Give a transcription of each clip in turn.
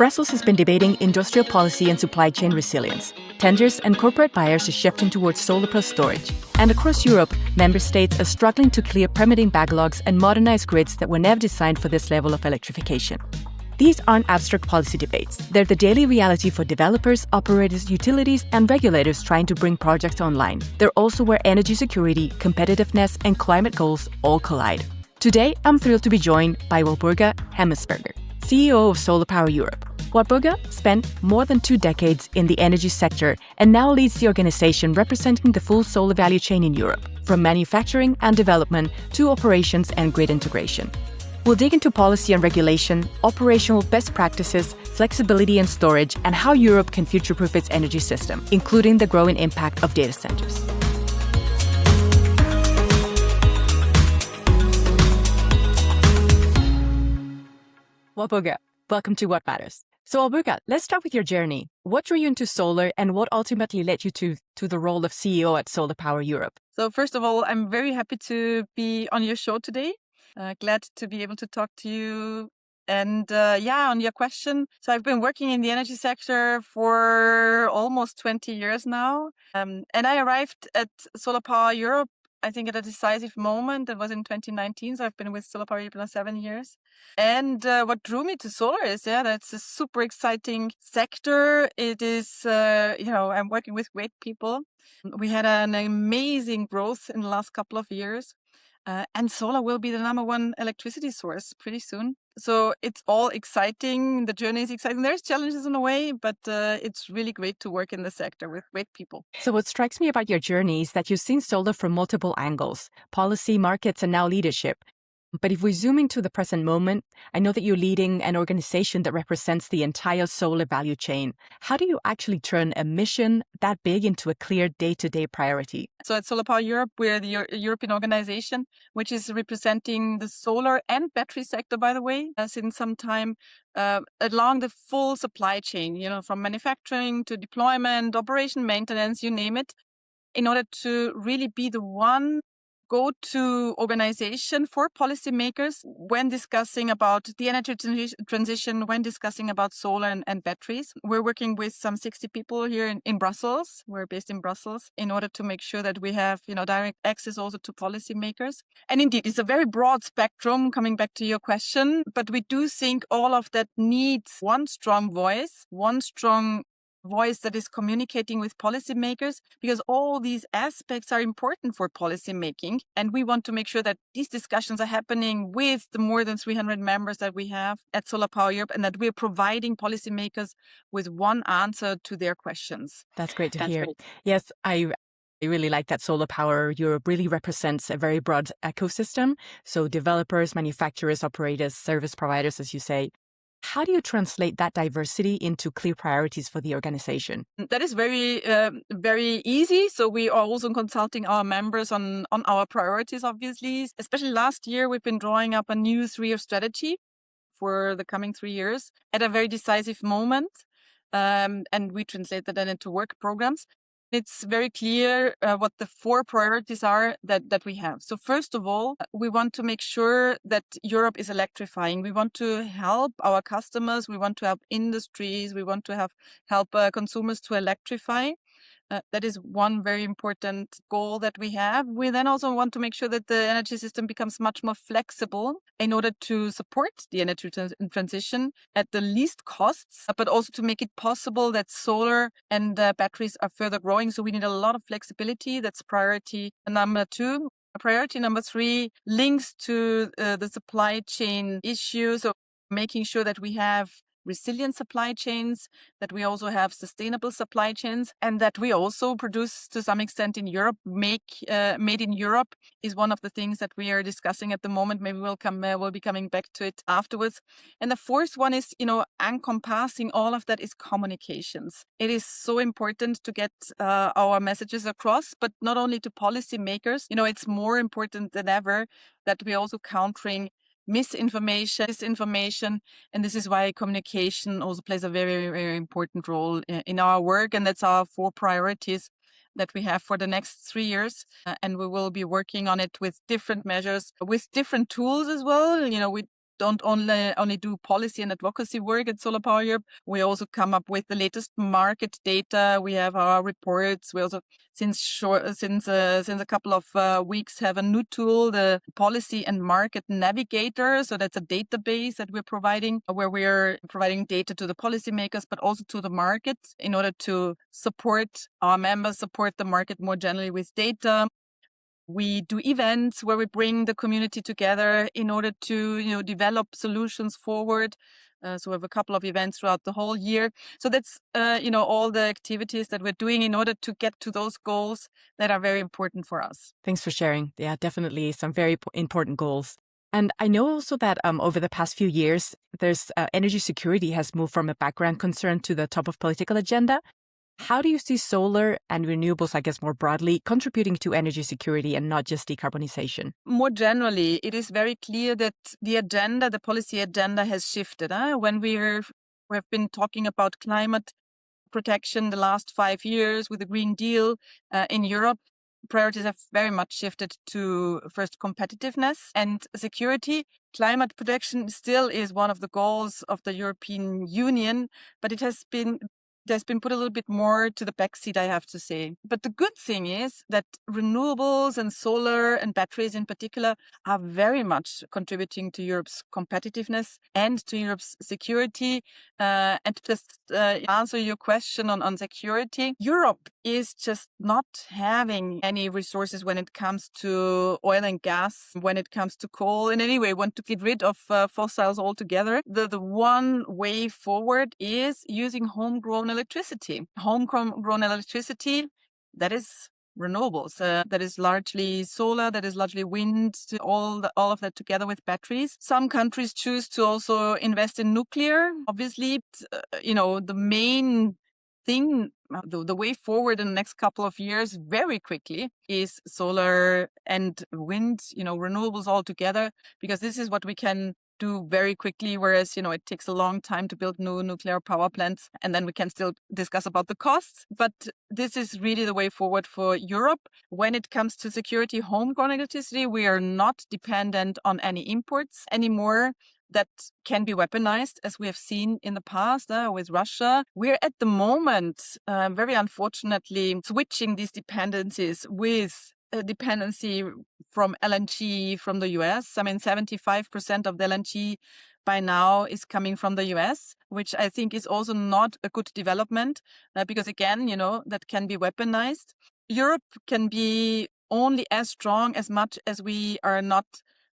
Brussels has been debating industrial policy and supply chain resilience. Tenders and corporate buyers are shifting towards solar plus storage. And across Europe, member states are struggling to clear permitting backlogs and modernize grids that were never designed for this level of electrification. These aren't abstract policy debates. They're the daily reality for developers, operators, utilities, and regulators trying to bring projects online. They're also where energy security, competitiveness, and climate goals all collide. Today, I'm thrilled to be joined by Walburga Hemetsberger, CEO of Solar Power Europe. Walburga spent more than 2 decades in the energy sector and now leads the organization representing the full solar value chain in Europe, from manufacturing and development to operations and grid integration. We'll dig into policy and regulation, operational best practices, flexibility and storage, and how Europe can future-proof its energy system, including the growing impact of data centers. Walburga, welcome to What Matters. So Walburga, let's start with your journey. What drew you into solar and what ultimately led you to the role of CEO at Solar Power Europe? So first of all, I'm very happy to be on your show today. Glad to be able to talk to you. And on your question. So I've been working in the energy sector for almost 20 years now. And I arrived at Solar Power Europe, I think, at a decisive moment. It was in 2019. So I've been with Solar Power Europe now 7 years. And what drew me to solar is, that's a super exciting sector. It is, I'm working with great people. We had an amazing growth in the last couple of years. And solar will be the number one electricity source pretty soon. So it's all exciting. The journey is exciting. There's challenges in a way, but it's really great to work in the sector with great people. So what strikes me about your journey is that you've seen solar from multiple angles: policy, markets, and now leadership. But if we zoom into the present moment, I know that you're leading an organization that represents the entire solar value chain. How do you actually turn a mission that big into a clear day-to-day priority? So at Solar Power Europe, we're the European organization, which is representing the solar and battery sector, by the way, since some time, along the full supply chain, from manufacturing to deployment, operation, maintenance, you name it, in order to really be the one go-to organization for policymakers when discussing about the energy transition, when discussing about solar and batteries. We're working with some 60 people here in Brussels. We're based in Brussels in order to make sure that we have, direct access also to policymakers. And indeed, it's a very broad spectrum, coming back to your question, but we do think all of that needs one strong voice that is communicating with policymakers, because all these aspects are important for policymaking. And we want to make sure that these discussions are happening with the more than 300 members that we have at Solar Power Europe, and that we're providing policymakers with one answer to their questions. That's great to hear. Great. Yes, I really like that Solar Power Europe really represents a very broad ecosystem. So developers, manufacturers, operators, service providers, as you say. How do you translate that diversity into clear priorities for the organization? That is very, very easy. So we are also consulting our members on our priorities, obviously. Especially last year, we've been drawing up a new 3-year strategy for the coming 3 years at a very decisive moment. And we translate that then into work programs. It's very clear what the 4 priorities are that we have. So first of all, we want to make sure that Europe is electrifying. We want to help our customers. We want to help industries. We want to help consumers to electrify. That is one very important goal that we have. We then also want to make sure that the energy system becomes much more flexible in order to support the energy transition at the least costs, but also to make it possible that solar and batteries are further growing. So we need a lot of flexibility. That's priority number 2. Priority number 3 links to the supply chain issue. So making sure that we have resilient supply chains, that we also have sustainable supply chains, and that we also produce to some extent in Europe. Made in Europe is one of the things that we are discussing at the moment. Maybe we'll be coming back to it afterwards. And the 4th one is, encompassing all of that is communications. It is so important to get our messages across, but not only to policymakers. It's more important than ever that we're also countering misinformation, disinformation, and this is why communication also plays a very, very important role in our work, and that's our 4 priorities that we have for the next 3 years. And we will be working on it with different measures, with different tools as well. We don't only do policy and advocacy work at Solar Power Europe. We also come up with the latest market data. We have our reports. We also, since a couple of weeks, have a new tool, the Policy and Market Navigator. So that's a database that we're providing, where we're providing data to the policymakers, but also to the market in order to support our members, support the market more generally with data. We do events where we bring the community together in order to, develop solutions forward. So we have a couple of events throughout the whole year. So that's, all the activities that we're doing in order to get to those goals that are very important for us. Thanks for sharing. Yeah, definitely some very important goals. And I know also that over the past few years, there's energy security has moved from a background concern to the top of political agenda. How do you see solar and renewables, I guess more broadly, contributing to energy security and not just decarbonization? More generally, it is very clear that the policy agenda has shifted. When we've been talking about climate protection the last 5 years with the Green Deal in Europe, priorities have very much shifted to first competitiveness and security. Climate protection still is one of the goals of the European Union, but there's been put a little bit more to the backseat, I have to say. But the good thing is that renewables and solar and batteries in particular are very much contributing to Europe's competitiveness and to Europe's security. And to just answer your question on security, Europe is just not having any resources when it comes to oil and gas, when it comes to coal. In any way, want to get rid of fossils altogether. The one way forward is using homegrown electricity. Homegrown electricity, that is renewables, that is largely solar, that is largely wind, all of that together with batteries. Some countries choose to also invest in nuclear. Obviously, the main thing, the way forward in the next couple of years very quickly is solar and wind, renewables all together, because this is what we can do very quickly, whereas, it takes a long time to build new nuclear power plants, and then we can still discuss about the costs. But this is really the way forward for Europe. When it comes to security, homegrown electricity, we are not dependent on any imports anymore that can be weaponized, as we have seen in the past with Russia. We're at the moment, very unfortunately, switching these dependencies with a dependency from LNG from the US. I mean, 75% of the LNG by now is coming from the US, which I think is also not a good development because, again, that can be weaponized. Europe can be only as strong as much as we are not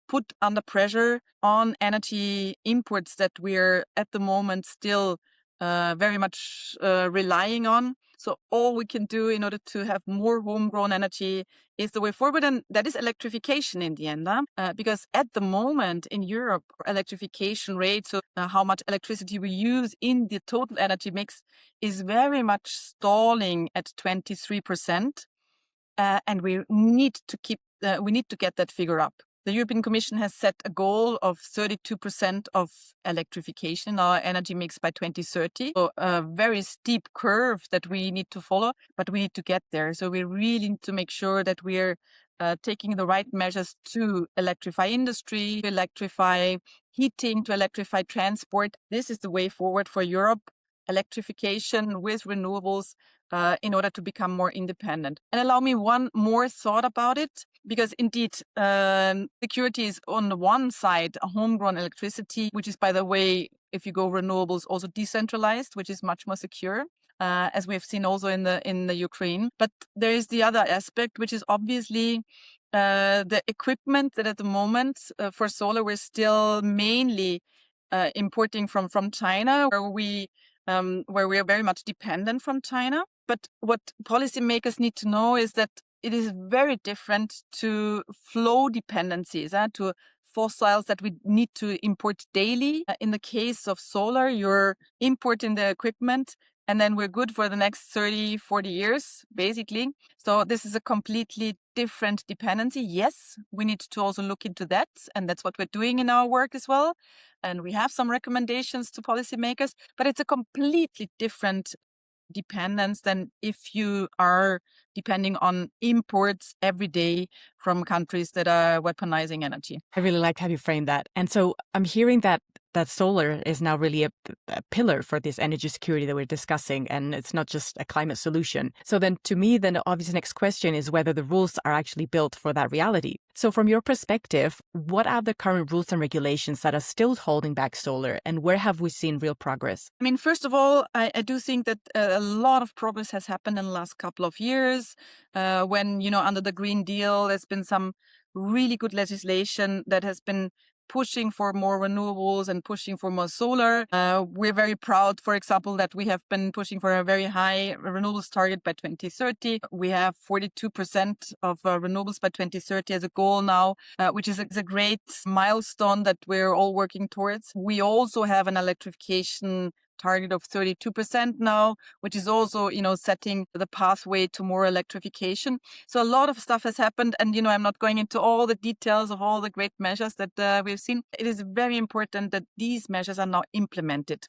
put under pressure on energy imports that we're at the moment still very much relying on. So all we can do in order to have more homegrown energy is the way forward. And that is electrification in the end, because at the moment in Europe, electrification rate, so how much electricity we use in the total energy mix, is very much stalling at 23%. And we need to get that figure up. The European Commission has set a goal of 32% of electrification in our energy mix by 2030. So a very steep curve that we need to follow, but we need to get there. So we really need to make sure that we're taking the right measures to electrify industry, to electrify heating, to electrify transport. This is the way forward for Europe. Electrification with renewables in order to become more independent. And allow me one more thought about it, because indeed, security is on the one side, a homegrown electricity, which is, by the way, if you go renewables, also decentralized, which is much more secure, as we have seen also in the Ukraine. But there is the other aspect, which is obviously the equipment that at the moment for solar, we're still mainly importing from China, where we are very much dependent from China. But what policymakers need to know is that it is very different to flow dependencies, to fossils that we need to import daily. In the case of solar, you're importing the equipment and then we're good for the next 30, 40 years, basically. So this is a completely different dependency. Yes, we need to also look into that. And that's what we're doing in our work as well. And we have some recommendations to policymakers, but it's a completely different dependence than if you are depending on imports every day from countries that are weaponizing energy. I really like how you frame that. And so I'm hearing that solar is now really a pillar for this energy security that we're discussing, and it's not just a climate solution. So then to me, then the obvious next question is whether the rules are actually built for that reality. So from your perspective, what are the current rules and regulations that are still holding back solar, and where have we seen real progress? I mean, first of all, I do think that a lot of progress has happened in the last couple of years when, under the Green Deal, there's been some really good legislation that has been pushing for more renewables and pushing for more solar. We're very proud, for example, that we have been pushing for a very high renewables target by 2030. We have 42% of renewables by 2030 as a goal now, which is a great milestone that we're all working towards. We also have an electrification target of 32% now, which is also, setting the pathway to more electrification. So a lot of stuff has happened. And, I'm not going into all the details of all the great measures that we've seen. It is very important that these measures are now implemented.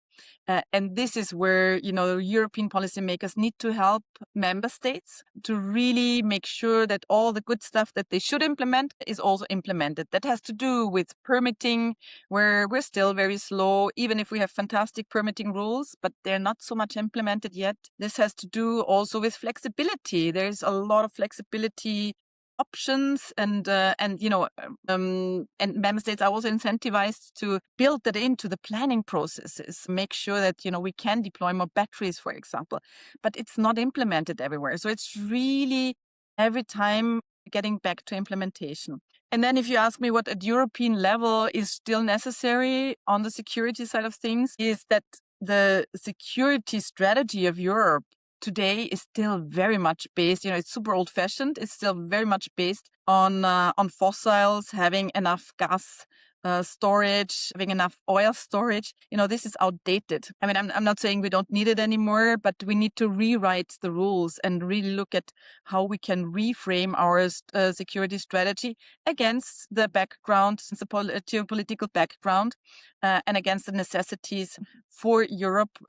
And this is where, European policymakers need to help member states to really make sure that all the good stuff that they should implement is also implemented. That has to do with permitting, where we're still very slow, even if we have fantastic permitting rules, but they're not so much implemented yet. This has to do also with flexibility. There's a lot of flexibility options and member states are also incentivized to build that into the planning processes, make sure that, we can deploy more batteries, for example, but it's not implemented everywhere. So it's really every time getting back to implementation. And then if you ask me what at European level is still necessary on the security side of things, is that the security strategy of Europe today is still very much based, it's super old fashioned. It's still very much based on fossils, having enough gas storage, having enough oil storage. This is outdated. I mean, I'm not saying we don't need it anymore, but we need to rewrite the rules and really look at how we can reframe our security strategy against the background, the geopolitical background, and against the necessities for Europe,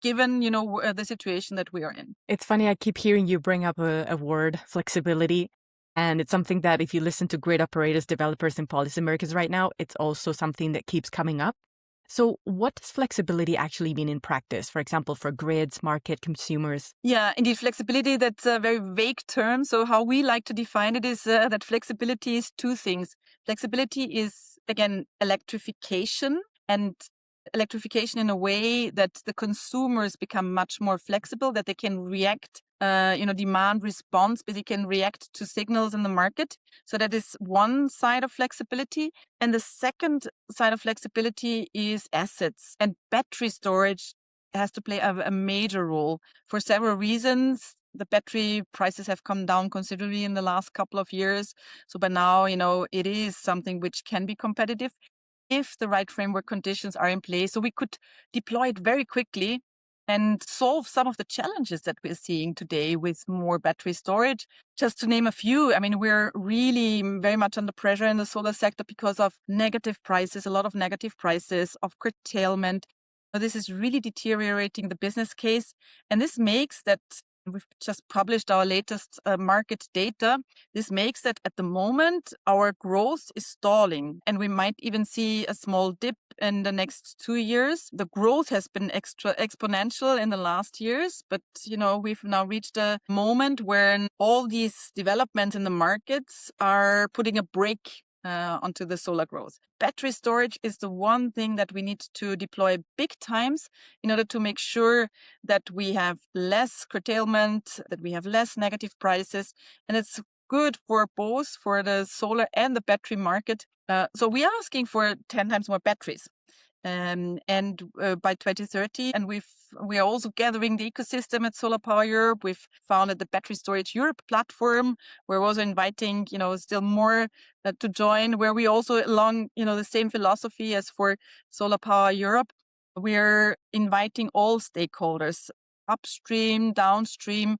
given, the situation that we are in. It's funny, I keep hearing you bring up a word, flexibility. And it's something that if you listen to grid operators, developers, and policymakers right now, it's also something that keeps coming up. So what does flexibility actually mean in practice? For example, for grids, market, consumers? Yeah, indeed, flexibility, that's a very vague term. So how we like to define it is that flexibility is two things. Flexibility is, again, electrification, and electrification in a way that the consumers become much more flexible, that they can react, demand response, but they can react to signals in the market. So that is one side of flexibility. And the second side of flexibility is assets, and battery storage has to play a major role for several reasons. The battery prices have come down considerably in the last couple of years. So by now, it is something which can be competitive if the right framework conditions are in place. So we could deploy it very quickly and solve some of the challenges that we're seeing today with more battery storage. Just to name a few, I mean, we're really very much under pressure in the solar sector because of negative prices, a lot of negative prices, of curtailment. This is really deteriorating the business case. And this makes that, we've just published our latest market data. This makes that at the moment, our growth is stalling, and we might even see a small dip in the next 2 years. The growth has been exponential in the last years, but, we've now reached a moment where all these developments in the markets are putting a brake onto the solar growth. Battery storage is the one thing that we need to deploy big times in order to make sure that we have less curtailment, that we have less negative prices, and it's good for both for the solar and the battery market. So we are asking for 10 times more batteries. And by 2030, and we are also gathering the ecosystem at Solar Power Europe. We've founded the Battery Storage Europe platform. We're also inviting, still more to join, where we also, along, the same philosophy as for Solar Power Europe, we're inviting all stakeholders, upstream, downstream,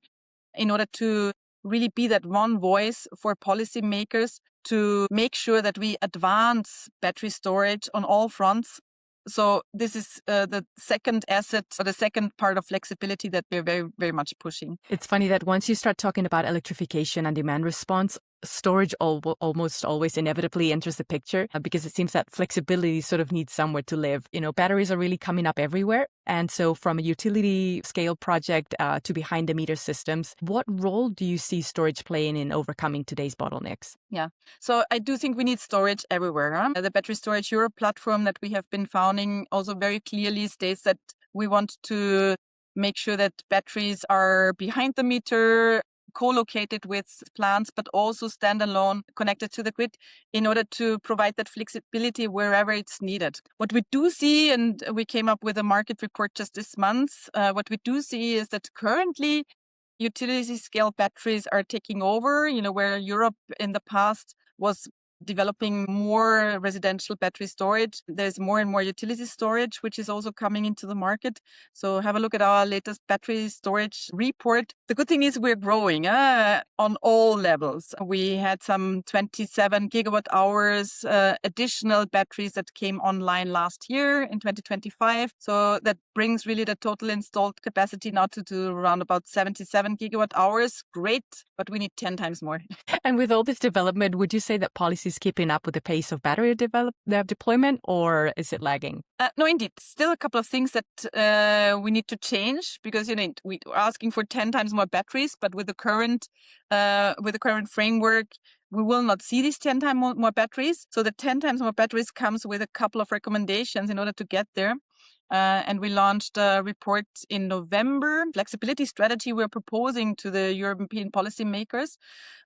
in order to really be that one voice for policymakers to make sure that we advance battery storage on all fronts. So this is the second asset, or the second part of flexibility that we're very, very much pushing. It's funny that once you start talking about electrification and demand response, storage almost always inevitably enters the picture because it seems that flexibility sort of needs somewhere to live. Batteries are really coming up everywhere. And so from a utility scale project to behind the meter systems, what role do you see storage playing in overcoming today's bottlenecks? Yeah, so I do think we need storage everywhere. The Battery Storage Europe platform that we have been founding also very clearly states that we want to make sure that batteries are behind the meter, co-located with plants, but also standalone, connected to the grid in order to provide that flexibility wherever it's needed. What we do see, and we came up with a market report just this month, what we do see is that currently utility scale batteries are taking over, where Europe in the past was developing more residential battery storage. There's more and more utility storage, which is also coming into the market. So have a look at our latest battery storage report. The good thing is we're growing on all levels. We had some 27 gigawatt hours additional batteries that came online last year in 2025. So that brings really the total installed capacity now to around about 77 gigawatt hours. Great, but we need 10 times more. And with all this development, would you say that policy is keeping up with the pace of battery deployment, or is it lagging? No, indeed. Still a couple of things that we need to change because we're asking for 10 times more batteries, but with the current framework, we will not see these 10 times more batteries. So the 10 times more batteries comes with a couple of recommendations in order to get there. And we launched a report in November, flexibility strategy we're proposing to the European policymakers,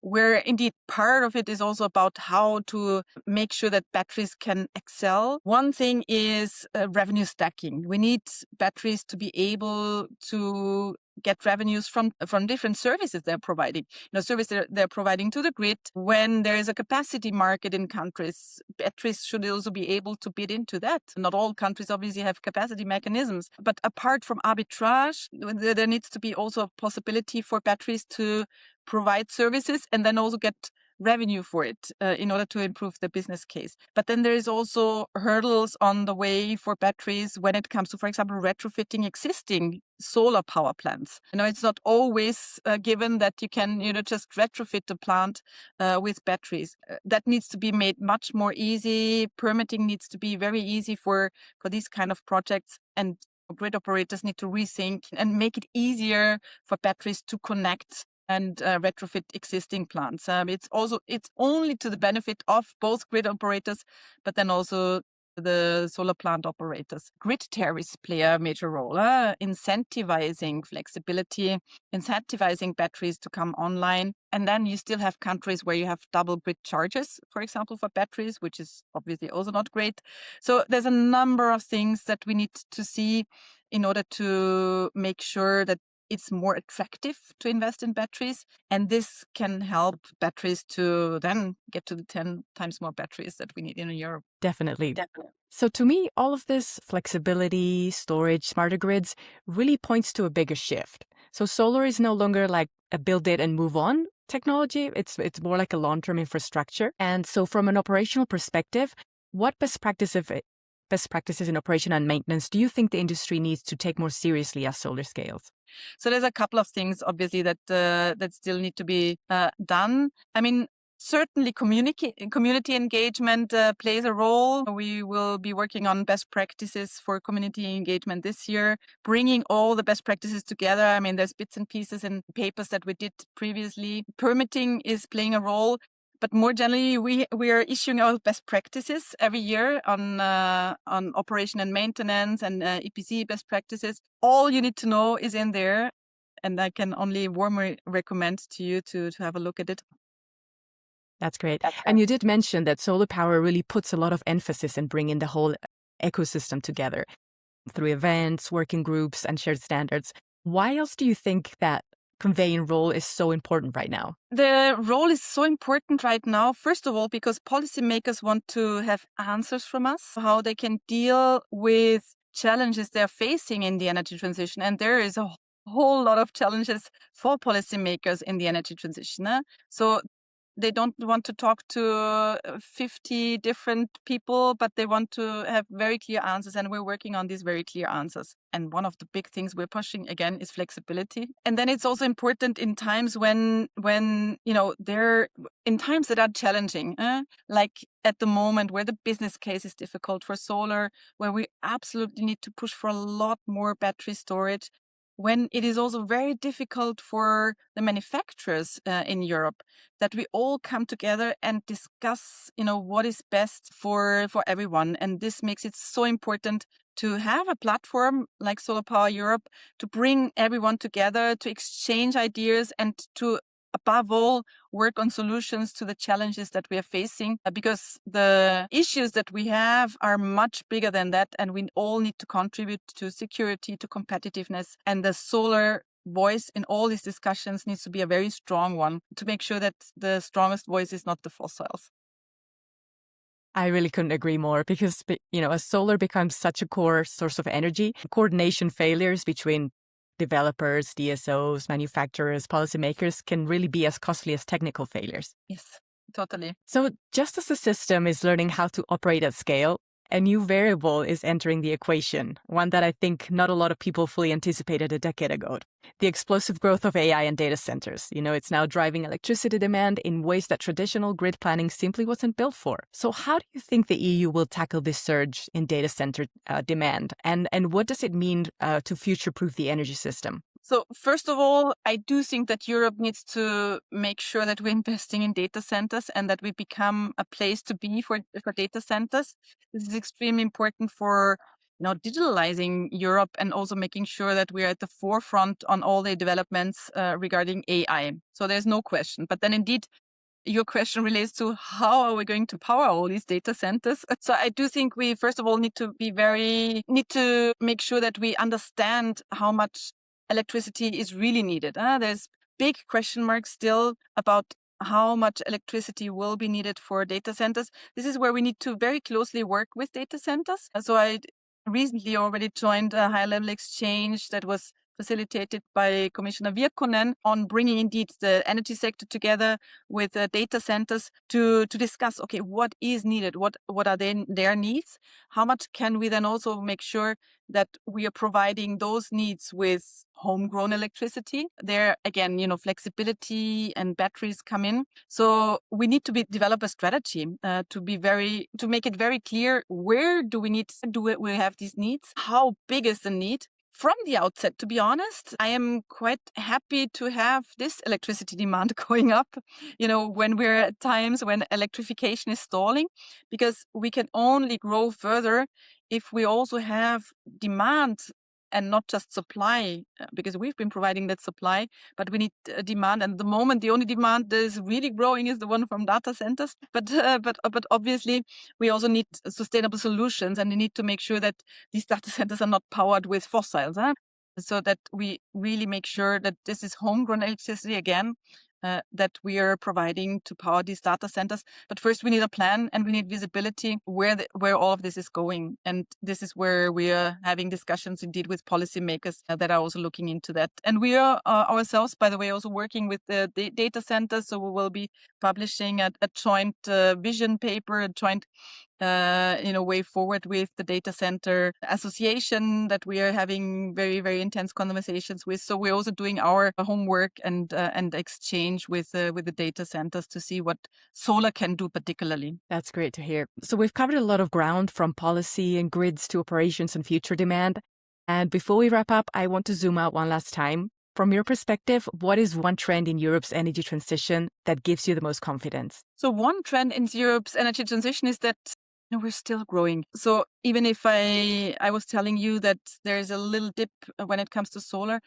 where indeed part of it is also about how to make sure that batteries can excel. One thing is revenue stacking. We need batteries to be able to get revenues from different services they're providing. Service they're providing to the grid. When there is a capacity market in countries, batteries should also be able to bid into that. Not all countries obviously have capacity mechanisms, but apart from arbitrage, there needs to be also a possibility for batteries to provide services and then also get revenue for it in order to improve the business case. But then there is also hurdles on the way for batteries when it comes to, for example, retrofitting existing solar power plants. It's not always given that you can, just retrofit the plant with batteries. That needs to be made much more easy. Permitting needs to be very easy for these kind of projects, and grid operators need to rethink and make it easier for batteries to connect and retrofit existing plants. It's only to the benefit of both grid operators, but then also the solar plant operators. Grid tariffs play a major role, incentivizing flexibility, incentivizing batteries to come online. And then you still have countries where you have double grid charges, for example, for batteries, which is obviously also not great. So there's a number of things that we need to see in order to make sure that it's more attractive to invest in batteries. And this can help batteries to then get to the 10 times more batteries that we need in Europe. Definitely. So to me, all of this flexibility, storage, smarter grids really points to a bigger shift. So solar is no longer like a build it and move on technology. It's more like a long-term infrastructure. And so from an operational perspective, what best practices in operation and maintenance do you think the industry needs to take more seriously as solar scales? So there's a couple of things, obviously, that still need to be done. Certainly community engagement plays a role. We will be working on best practices for community engagement this year, bringing all the best practices together. There's bits and pieces in papers that we did previously. Permitting is playing a role. But more generally, we are issuing our best practices every year on operation and maintenance and EPC best practices. All you need to know is in there, and I can only warmly recommend to you to have a look at it. That's great. And you did mention that solar power really puts a lot of emphasis in bringing the whole ecosystem together through events, working groups, and shared standards. Why else do you think that conveying role is so important right now? The role is so important right now, first of all, because policymakers want to have answers from us, how they can deal with challenges they're facing in the energy transition. And there is a whole lot of challenges for policymakers in the energy transition. So They don't want to talk to 50 different people, but they want to have very clear answers. And we're working on these very clear answers. And one of the big things we're pushing again is flexibility. And then it's also important in times when they're in times that are challenging, like at the moment where the business case is difficult for solar, where we absolutely need to push for a lot more battery storage, when it is also very difficult for the manufacturers in Europe, that we all come together and discuss, what is best for everyone. And this makes it so important to have a platform like Solar Power Europe to bring everyone together, to exchange ideas, and to, above all, work on solutions to the challenges that we are facing, because the issues that we have are much bigger than that, and we all need to contribute to security, to competitiveness, and the solar voice in all these discussions needs to be a very strong one to make sure that the strongest voice is not the fossils. I really couldn't agree more, because, as solar becomes such a core source of energy, coordination failures between developers, DSOs, manufacturers, policymakers can really be as costly as technical failures. Yes, totally. So just as the system is learning how to operate at scale, a new variable is entering the equation, one that I think not a lot of people fully anticipated a decade ago. The explosive growth of AI and data centers. It's now driving electricity demand in ways that traditional grid planning simply wasn't built for. So how do you think the EU will tackle this surge in data center demand? And what does it mean to future-proof the energy system? So first of all, I do think that Europe needs to make sure that we're investing in data centers and that we become a place to be for data centers. This is extremely important for digitalizing Europe, and also making sure that we're at the forefront on all the developments regarding AI. So there's no question. But then indeed, your question relates to how are we going to power all these data centers? So I do think we, first of all, need to make sure that we understand how much electricity is really needed. There's big question marks still about how much electricity will be needed for data centers. This is where we need to very closely work with data centers. So I recently already joined a high-level exchange that was facilitated by Commissioner Virkkunen on bringing indeed the energy sector together with data centers to discuss, okay, what is needed? What are their needs? How much can we then also make sure that we are providing those needs with homegrown electricity? There again, flexibility and batteries come in. So we need to develop a strategy to make it very clear, where do we have these needs? How big is the need? From the outset, to be honest, I am quite happy to have this electricity demand going up, when we're at times when electrification is stalling, because we can only grow further if we also have demand and not just supply, because we've been providing that supply, but we need demand. And at the moment, the only demand that is really growing is the one from data centers. But obviously, we also need sustainable solutions, and we need to make sure that these data centers are not powered with fossils, so that we really make sure that this is homegrown electricity again, that we are providing to power these data centers. But first, we need a plan, and we need visibility where all of this is going. And this is where we are having discussions indeed with policymakers that are also looking into that. And we are ourselves, by the way, also working with the data centers. So we will be publishing a joint vision paper, a joint way forward with the data center association that we are having very, very intense conversations with. So we're also doing our homework and exchange with the data centers to see what solar can do particularly. That's great to hear. So we've covered a lot of ground, from policy and grids to operations and future demand. And before we wrap up, I want to zoom out one last time. From your perspective, what is one trend in Europe's energy transition that gives you the most confidence? So one trend in Europe's energy transition is that we're still growing. So even if I was telling you that there is a little dip when it comes to solar,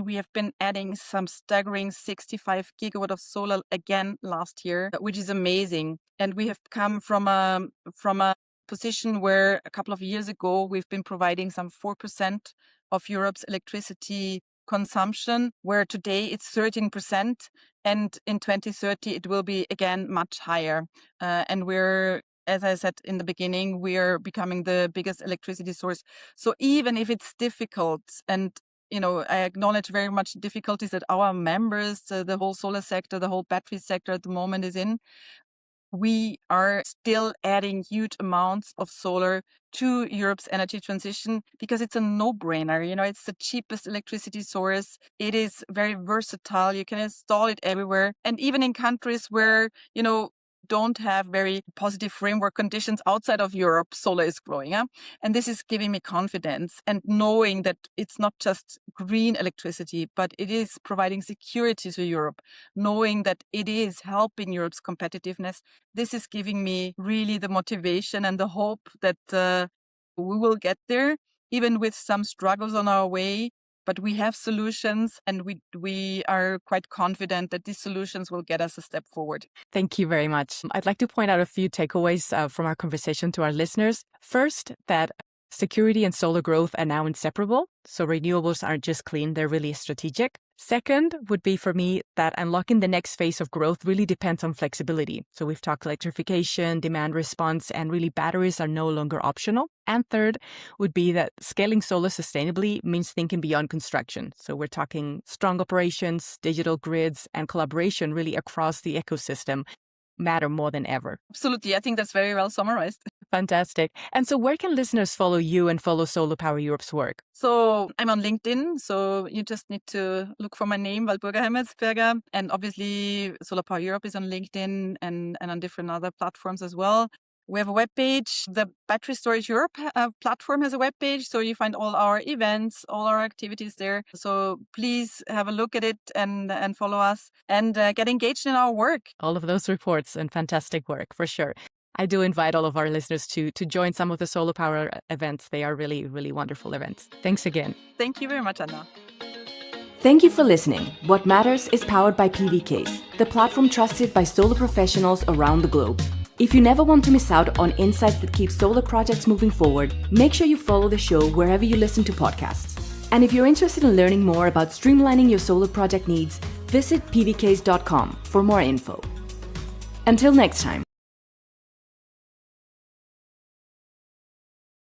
we have been adding some staggering 65 gigawatt of solar again last year, which is amazing. And we have come from a position where a couple of years ago we've been providing some 4% of Europe's electricity consumption, where today it's 13%, and in 2030 it will be again much higher. And we're, as I said in the beginning, we are becoming the biggest electricity source. So even if it's difficult and I acknowledge very much difficulties that our members, the whole solar sector, the whole battery sector at the moment is in. We are still adding huge amounts of solar to Europe's energy transition because it's a no-brainer. It's the cheapest electricity source. It is very versatile. You can install it everywhere. And even in countries where, don't have very positive framework conditions outside of Europe, solar is growing. And this is giving me confidence and knowing that it's not just green electricity, but it is providing security to Europe, knowing that it is helping Europe's competitiveness. This is giving me really the motivation and the hope that we will get there, even with some struggles on our way. But we have solutions, and we are quite confident that these solutions will get us a step forward. Thank you very much. I'd like to point out a few takeaways from our conversation to our listeners. First, that security and solar growth are now inseparable. So renewables aren't just clean, they're really strategic. Second would be for me that unlocking the next phase of growth really depends on flexibility. So we've talked electrification, demand response, and really batteries are no longer optional. And third would be that scaling solar sustainably means thinking beyond construction. So we're talking strong operations, digital grids, and collaboration really across the ecosystem matter more than ever. Absolutely. I think that's very well summarized. Fantastic. And so where can listeners follow you and follow Solar Power Europe's work? So I'm on LinkedIn. So you just need to look for my name, Walburga Hemetsberger. And obviously Solar Power Europe is on LinkedIn and on different other platforms as well. We have a webpage. The Battery Storage Europe platform has a webpage. So you find all our events, all our activities there. So please have a look at it and follow us and get engaged in our work. All of those reports and fantastic work, for sure. I do invite all of our listeners to join some of the Solar Power events. They are really, really wonderful events. Thanks again. Thank you very much, Anna. Thank you for listening. What Matters is powered by PVKs, the platform trusted by solar professionals around the globe. If you never want to miss out on insights that keep solar projects moving forward, make sure you follow the show wherever you listen to podcasts. And if you're interested in learning more about streamlining your solar project needs, visit pvks.com for more info. Until next time.